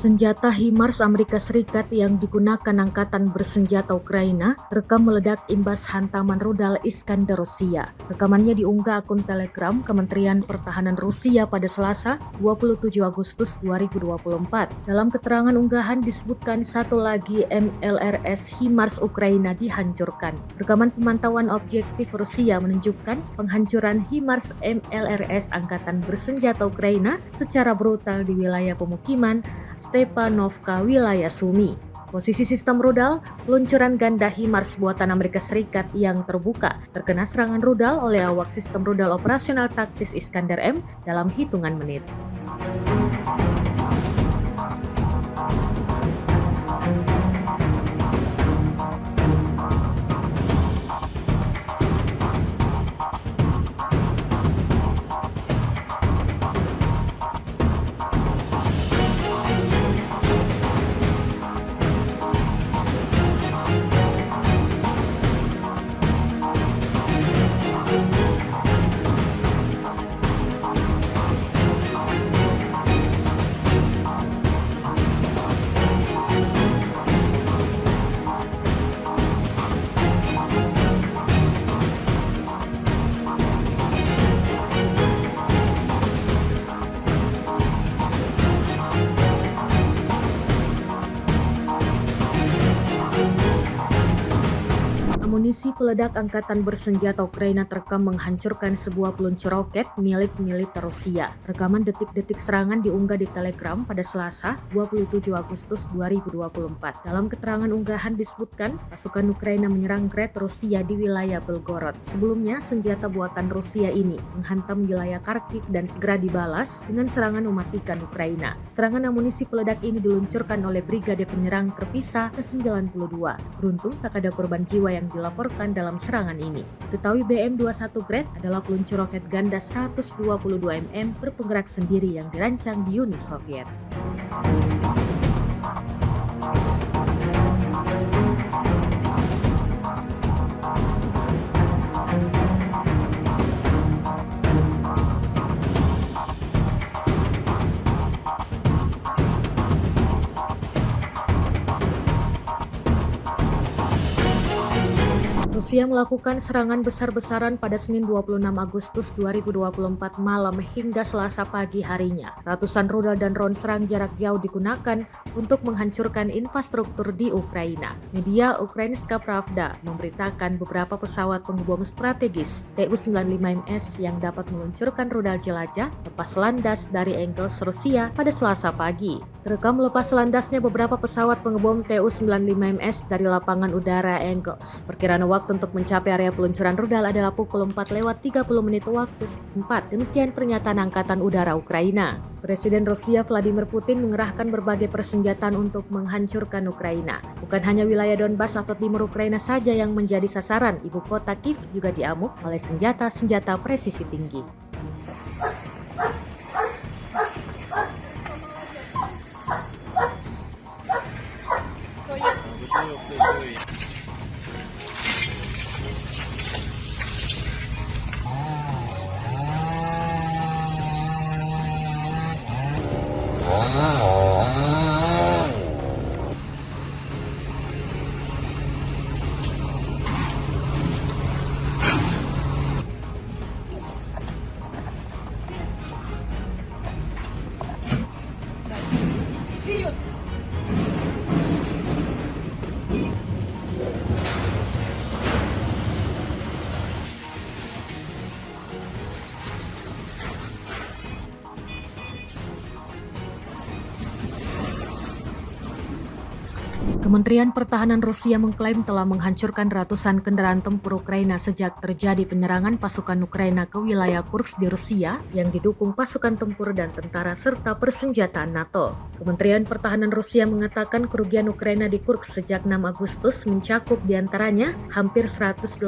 Senjata HIMARS Amerika Serikat yang digunakan Angkatan Bersenjata Ukraina terekam meledak imbas hantaman rudal Iskander Rusia. Rekamannya diunggah akun Telegram Kementerian Pertahanan Rusia pada Selasa, 27 Agustus 2024. Dalam keterangan unggahan disebutkan satu lagi MLRS HIMARS Ukraina dihancurkan. Rekaman pemantauan objektif Rusia menunjukkan penghancuran HIMARS MLRS Angkatan Bersenjata Ukraina secara brutal di wilayah pemukiman Stepanovka, wilayah Sumi. Posisi sistem rudal, peluncuran ganda HIMARS buatan Amerika Serikat yang terbuka, terkena serangan rudal oleh awak sistem rudal operasional taktis Iskander M dalam hitungan menit. Amunisi peledak Angkatan Bersenjata Ukraina terekam menghancurkan sebuah peluncur roket milik militer Rusia. Rekaman detik-detik serangan diunggah di Telegram pada Selasa, 27 Agustus 2024. Dalam keterangan unggahan disebutkan, pasukan Ukraina menyerang Gred Rusia di wilayah Belgorod. Sebelumnya, senjata buatan Rusia ini menghantam wilayah Kharkiv dan segera dibalas dengan serangan mematikan Ukraina. Serangan amunisi peledak ini diluncurkan oleh Brigade Penyerang Terpisah ke-92. Beruntung tak ada korban jiwa yang dilaporkan dalam serangan ini. Diketahui BM-21 Gred adalah peluncur roket ganda 122 mm berpenggerak sendiri yang dirancang di Uni Soviet. Rusia melakukan serangan besar-besaran pada Senin 26 Agustus 2024 malam hingga Selasa pagi harinya. Ratusan rudal dan drone serang jarak jauh digunakan untuk menghancurkan infrastruktur di Ukraina. Media Ukrainska Pravda memberitakan beberapa pesawat pengebom strategis Tu-95MS yang dapat meluncurkan rudal jelajah lepas landas dari Engels, Rusia pada Selasa pagi. Terekam lepas landasnya beberapa pesawat pengebom Tu-95MS dari lapangan udara Engels. Perkiraan waktu untuk mencapai area peluncuran rudal adalah pukul 4:30 waktu setempat. Demikian pernyataan Angkatan Udara Ukraina. Presiden Rusia Vladimir Putin mengerahkan berbagai persenjataan untuk menghancurkan Ukraina. Bukan hanya wilayah Donbas atau timur Ukraina saja yang menjadi sasaran, ibu kota Kiev juga diamuk oleh senjata-senjata presisi tinggi. Kementerian Pertahanan Rusia mengklaim telah menghancurkan ratusan kendaraan tempur Ukraina sejak terjadi penyerangan pasukan Ukraina ke wilayah Kursk di Rusia yang didukung pasukan tempur dan tentara serta persenjataan NATO. Kementerian Pertahanan Rusia mengatakan kerugian Ukraina di Kursk sejak 6 Agustus mencakup diantaranya hampir 180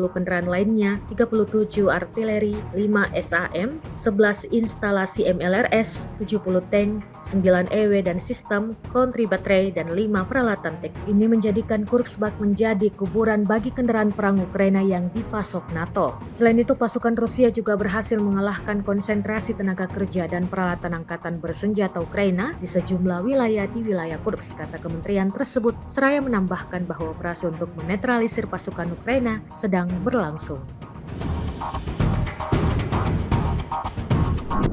kendaraan lainnya, 37 artileri, 5 SAM, 11 instalasi MLRS, 70 tank, 9 EW dan sistem, kontri baterai, dan 5 peralatan Selatan. Teknik ini menjadikan Kursk menjadi kuburan bagi kendaraan perang Ukraina yang dipasok NATO. Selain itu, pasukan Rusia juga berhasil mengalahkan konsentrasi tenaga kerja dan peralatan angkatan bersenjata Ukraina di sejumlah wilayah di wilayah Kursk, kata kementerian tersebut, seraya menambahkan bahwa operasi untuk menetralisir pasukan Ukraina sedang berlangsung.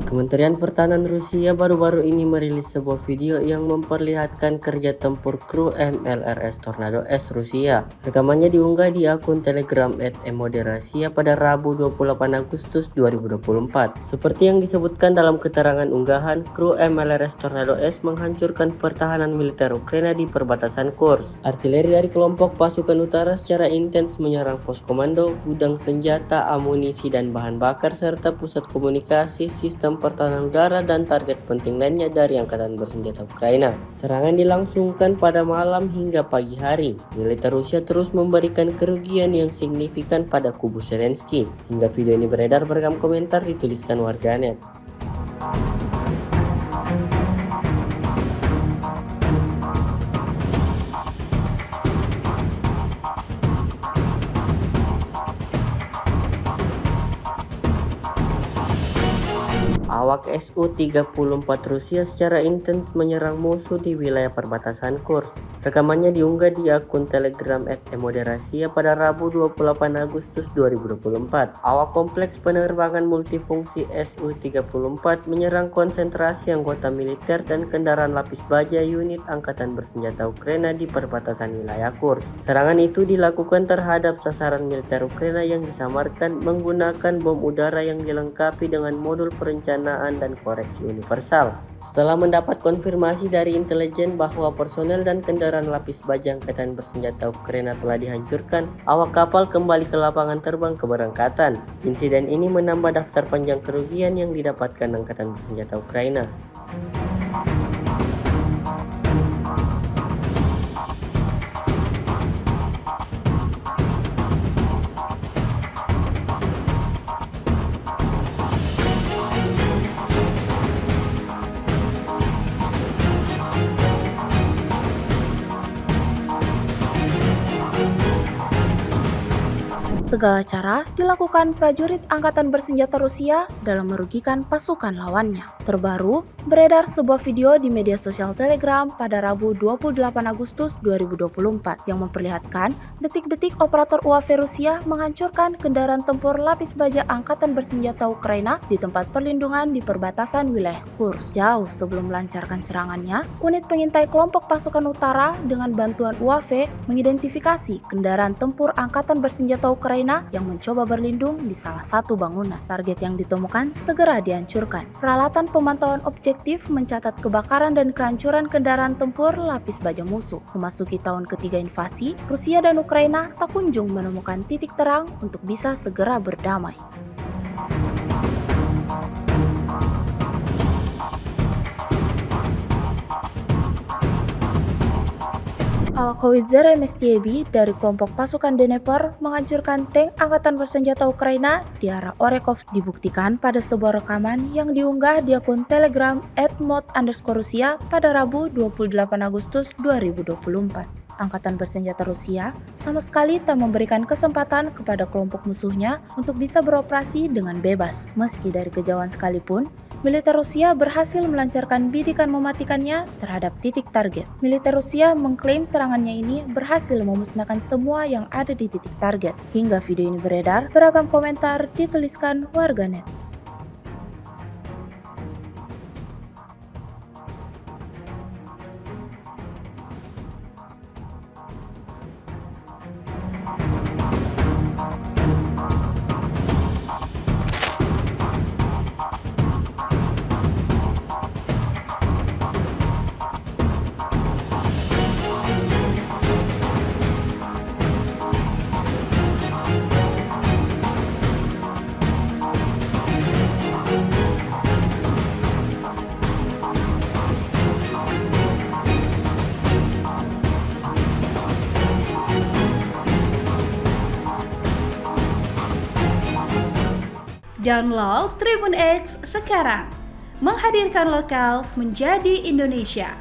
Kementerian Pertahanan Rusia baru-baru ini merilis sebuah video yang memperlihatkan kerja tempur kru MLRS Tornado S Rusia. Rekamannya diunggah di akun Telegram @emoderasia pada Rabu 28 Agustus 2024. Seperti yang disebutkan dalam keterangan unggahan, kru MLRS Tornado S menghancurkan pertahanan militer Ukraina di perbatasan Kursk. Artileri dari kelompok pasukan utara secara intens menyerang pos komando, gudang senjata, amunisi, dan bahan bakar serta pusat komunikasi, sistem pertahanan udara, dan target penting lainnya dari Angkatan Bersenjata Ukraina. Serangan dilangsungkan pada malam hingga pagi hari. Militer Rusia terus memberikan kerugian yang signifikan pada kubu Zelensky. Hingga video ini beredar, beragam komentar dituliskan warganet. Awak Su-34 Rusia secara intens menyerang musuh di wilayah perbatasan Kursk. Rekamannya diunggah di akun Telegram @emoderasia pada Rabu 28 Agustus 2024. Awak kompleks penerbangan multifungsi Su-34 menyerang konsentrasi anggota militer dan kendaraan lapis baja unit Angkatan Bersenjata Ukraina di perbatasan wilayah Kursk. Serangan itu dilakukan terhadap sasaran militer Ukraina yang disamarkan menggunakan bom udara yang dilengkapi dengan modul perencanaan dan koreksi universal. Setelah mendapat konfirmasi dari intelijen bahwa personel dan kendaraan lapis baja Angkatan Bersenjata Ukraina telah dihancurkan, awak kapal kembali ke lapangan terbang keberangkatan. Insiden ini menambah daftar panjang kerugian yang didapatkan Angkatan Bersenjata Ukraina. Segala cara dilakukan prajurit Angkatan Bersenjata Rusia dalam merugikan pasukan lawannya. Terbaru, beredar sebuah video di media sosial Telegram pada Rabu 28 Agustus 2024 yang memperlihatkan detik-detik operator UAV Rusia menghancurkan kendaraan tempur lapis baja Angkatan Bersenjata Ukraina di tempat perlindungan di perbatasan wilayah Kursk. Jauh sebelum melancarkan serangannya, unit pengintai kelompok pasukan utara dengan bantuan UAV mengidentifikasi kendaraan tempur Angkatan Bersenjata Ukraina yang mencoba berlindung di salah satu bangunan. Target yang ditemukan segera dihancurkan. Peralatan pemantauan objektif mencatat kebakaran dan kehancuran kendaraan tempur lapis baja musuh. Memasuki tahun ketiga invasi, Rusia dan Ukraina tak kunjung menemukan titik terang untuk bisa segera berdamai. Awak howitzer MSTB dari kelompok pasukan Dnepr menghancurkan tank Angkatan Bersenjata Ukraina di arah Orekhovsk dibuktikan pada sebuah rekaman yang diunggah di akun Telegram @mod_Rusia pada Rabu 28 Agustus 2024. Angkatan Bersenjata Rusia sama sekali tak memberikan kesempatan kepada kelompok musuhnya untuk bisa beroperasi dengan bebas. Meski dari kejauhan sekalipun, militer Rusia berhasil melancarkan bidikan mematikannya terhadap titik target. Militer Rusia mengklaim serangannya ini berhasil memusnahkan semua yang ada di titik target. Hingga video ini beredar, beragam komentar dituliskan warganet. Download Tribun X sekarang, menghadirkan lokal menjadi Indonesia.